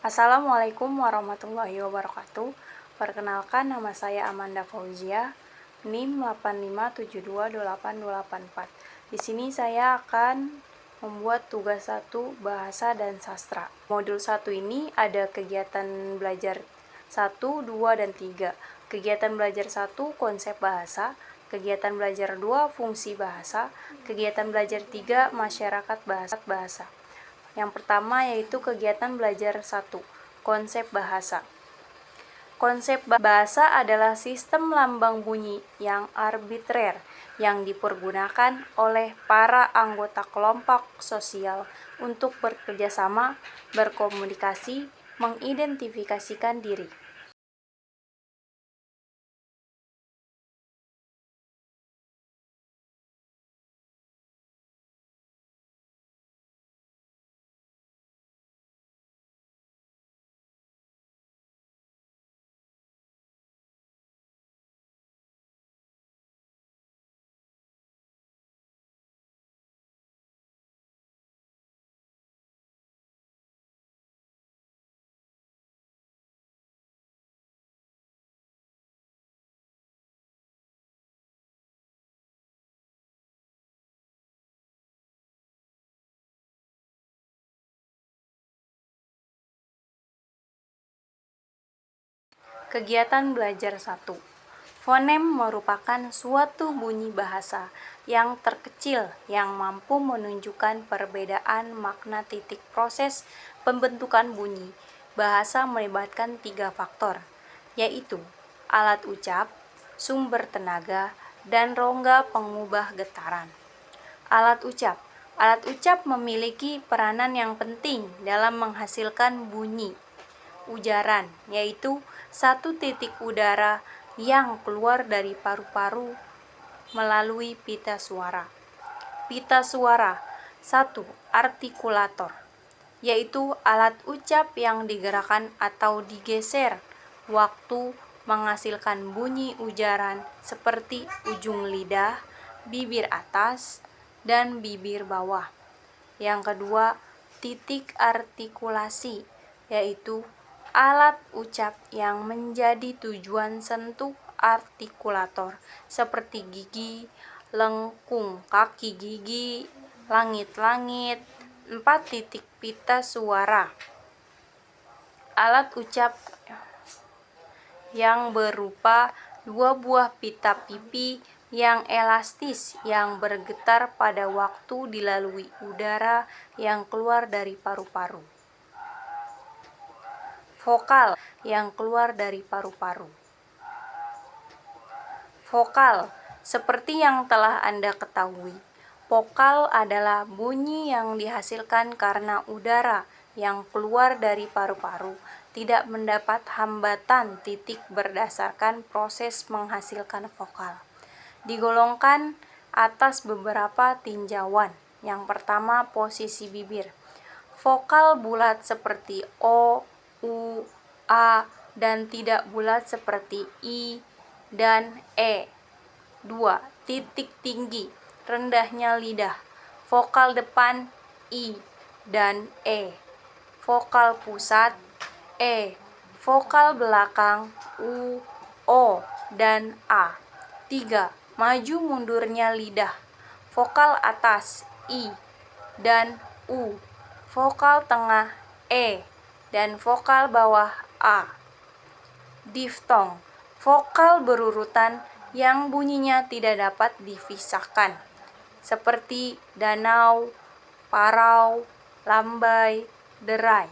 Assalamualaikum warahmatullahi wabarakatuh. Perkenalkan, nama saya Amanda Fauzia, NIM 857228284. Di sini saya akan membuat tugas 1 Bahasa dan Sastra. Modul 1 ini ada kegiatan belajar 1, 2, dan 3. Kegiatan belajar 1 konsep bahasa, kegiatan belajar 2 fungsi bahasa, kegiatan belajar 3 masyarakat bahasa. Yang pertama yaitu kegiatan belajar 1, konsep bahasa. Konsep bahasa adalah sistem lambang bunyi yang arbitrer yang dipergunakan oleh para anggota kelompok sosial untuk bekerja sama, berkomunikasi, mengidentifikasikan diri. Kegiatan belajar 1. Fonem merupakan suatu bunyi bahasa yang terkecil yang mampu menunjukkan perbedaan makna titik proses pembentukan bunyi. Bahasa melibatkan 3 faktor, yaitu alat ucap, sumber tenaga, dan rongga pengubah getaran. Alat ucap. Alat ucap memiliki peranan yang penting dalam menghasilkan bunyi ujaran, yaitu satu titik udara yang keluar dari paru-paru melalui pita suara. Pita suara. 1. Artikulator, yaitu alat ucap yang digerakkan atau digeser waktu menghasilkan bunyi ujaran seperti ujung lidah, bibir atas, dan bibir bawah. Yang kedua, titik artikulasi, yaitu alat ucap yang menjadi tujuan sentuh artikulator seperti gigi, lengkung kaki gigi, langit-langit. 4. Titik pita suara. Alat ucap yang berupa 2 buah pita pipi yang elastis yang bergetar pada waktu dilalui udara yang keluar dari paru-paru. Vokal yang keluar dari paru-paru. Vokal, seperti yang telah Anda ketahui, vokal adalah bunyi yang dihasilkan karena udara yang keluar dari paru-paru tidak mendapat hambatan titik berdasarkan proses menghasilkan vokal. Digolongkan atas beberapa tinjauan. Yang pertama, posisi bibir. Vokal bulat seperti O, U, A, dan tidak bulat seperti I dan E. 2. Titik tinggi, rendahnya lidah. Vokal depan I dan E. Vokal pusat E. Vokal belakang U, O, dan A. 3. Maju mundurnya lidah. Vokal atas I dan U. Vokal tengah E dan vokal bawah A. Diftong, vokal berurutan yang bunyinya tidak dapat dipisahkan, seperti danau, parau, lambai, derai.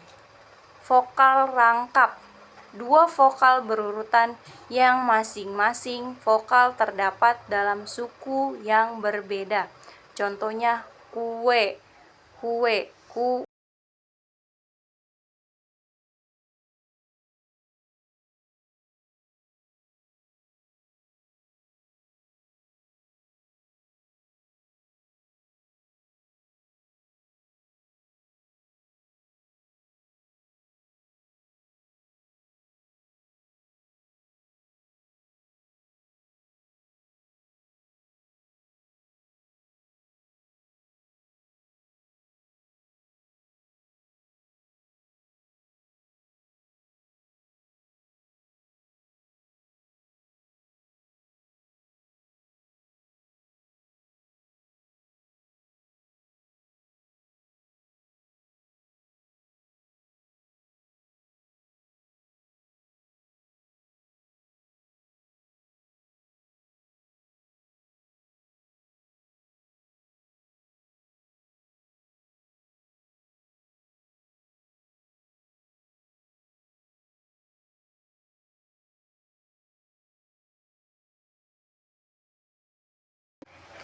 Vokal rangkap, 2 vokal berurutan yang masing-masing vokal terdapat dalam suku yang berbeda. Contohnya kue, ku,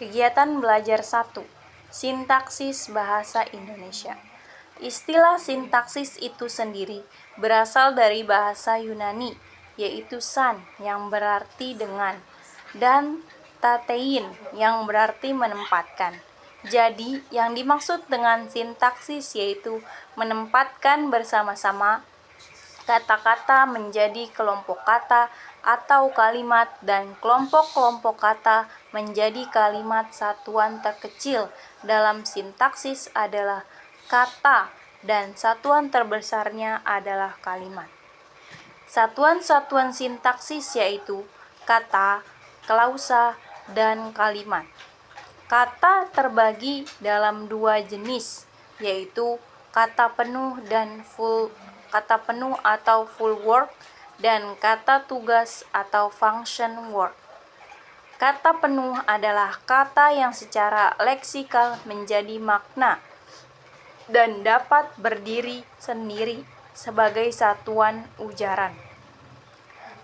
Kegiatan belajar 1. Sintaksis Bahasa Indonesia. Istilah sintaksis itu sendiri berasal dari bahasa Yunani, yaitu san yang berarti dengan, dan tatein yang berarti menempatkan. Jadi, yang dimaksud dengan sintaksis yaitu menempatkan bersama-sama kata-kata menjadi kelompok kata atau kalimat dan kelompok-kelompok kata menjadi kalimat. Satuan terkecil dalam sintaksis adalah kata dan satuan terbesarnya adalah kalimat. Satuan-satuan sintaksis yaitu kata, klausa, dan kalimat. Kata terbagi dalam 2 jenis, yaitu kata penuh atau full word dan kata tugas atau function word. Kata penuh adalah kata yang secara leksikal menjadi makna dan dapat berdiri sendiri sebagai satuan ujaran.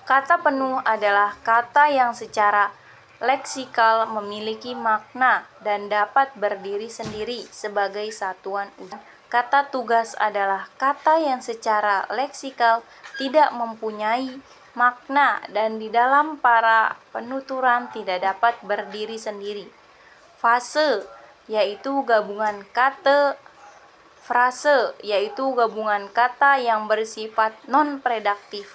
Kata penuh adalah kata yang secara leksikal memiliki makna dan dapat berdiri sendiri sebagai satuan ujaran. Kata tugas adalah kata yang secara leksikal tidak mempunyai makna dan di dalam para penuturan tidak dapat berdiri sendiri. Fase yaitu gabungan kata, frase yaitu gabungan kata yang bersifat non-prediktif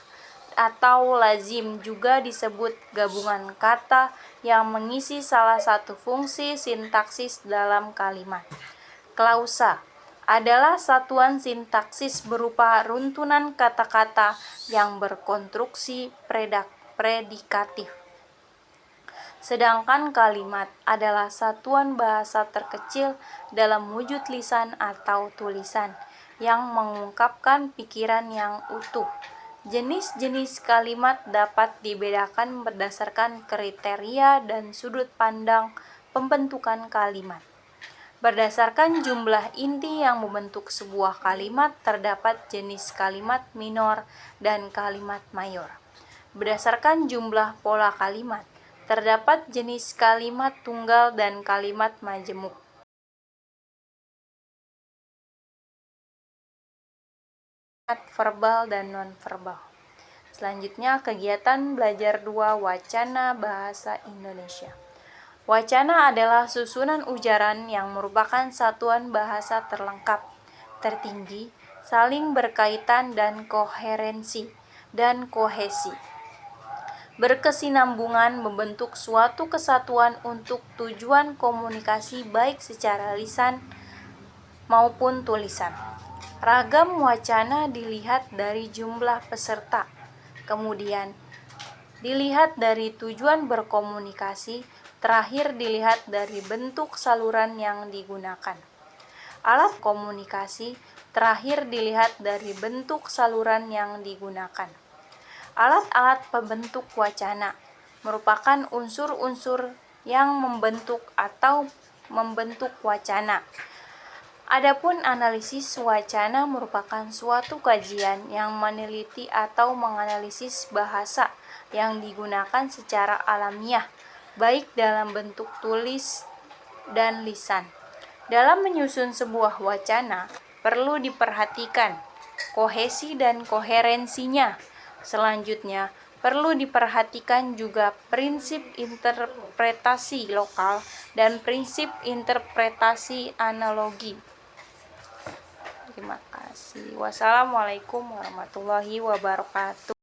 atau lazim, juga disebut gabungan kata yang mengisi salah satu fungsi sintaksis dalam kalimat. Klausa adalah satuan sintaksis berupa runtunan kata-kata yang berkonstruksi predikatif. Sedangkan kalimat adalah satuan bahasa terkecil dalam wujud lisan atau tulisan yang mengungkapkan pikiran yang utuh. Jenis-jenis kalimat dapat dibedakan berdasarkan kriteria dan sudut pandang pembentukan kalimat. Berdasarkan jumlah inti yang membentuk sebuah kalimat, terdapat jenis kalimat minor dan kalimat mayor. Berdasarkan jumlah pola kalimat, terdapat jenis kalimat tunggal dan kalimat majemuk. Verbal dan non-verbal. Selanjutnya, kegiatan belajar 2 wacana bahasa Indonesia. Wacana adalah susunan ujaran yang merupakan satuan bahasa terlengkap, tertinggi, saling berkaitan dan koherensi dan kohesi. Berkesinambungan membentuk suatu kesatuan untuk tujuan komunikasi baik secara lisan maupun tulisan. Ragam wacana dilihat dari jumlah peserta, kemudian dilihat dari tujuan berkomunikasi, terakhir dilihat dari bentuk saluran yang digunakan. Alat komunikasi, terakhir dilihat dari bentuk saluran yang digunakan. Alat-alat pembentuk wacana merupakan unsur-unsur yang membentuk atau membentuk wacana. Adapun analisis wacana merupakan suatu kajian yang meneliti atau menganalisis bahasa yang digunakan secara alamiah, baik dalam bentuk tulis dan lisan. Dalam menyusun sebuah wacana, perlu diperhatikan kohesi dan koherensinya. Selanjutnya, perlu diperhatikan juga prinsip interpretasi lokal dan prinsip interpretasi analogi. Terima kasih. Wassalamualaikum warahmatullahi wabarakatuh.